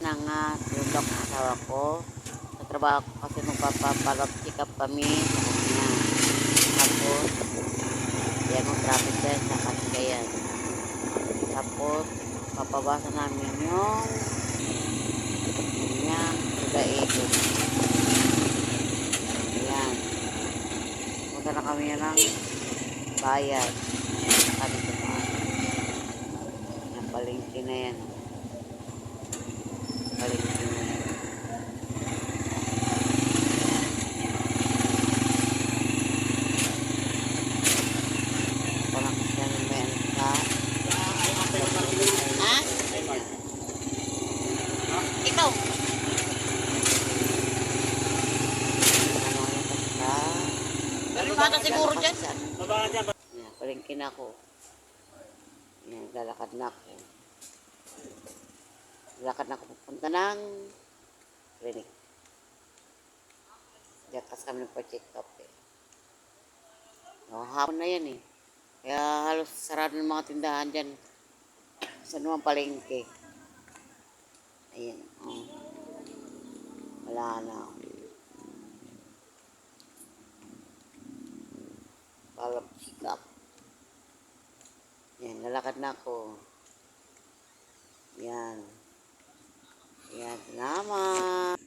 na nga, tulog ang asawa ko. Sa trabaho ko kasi magpapalab check up kami sa kanya. Tapos, yan ang traffic dyan sa Kasigayan. Tapos, papabasa namin yung kanyang daigod. Ayan. Punta na kami ng bayan. Kami sa paan. Yung palengke na yan. Palengke na yan. Parang kasi namin may ano sa... Ha? Ikaw? Ano yan basta? Pero bata siguro dyan. Yan, palengke na ako. Yan, lalakad na ako. Lalakad na ako pupunta ng clinic. Diyan kasi kami nagpa-check up eh. No, hapon na yan eh. Kaya halos sarado ng mga tindahan dyan sa naman palengke. Ayan. Oh. Wala na. Palap check up. Yan, lalakad na ako. Yan. Yan, salamat.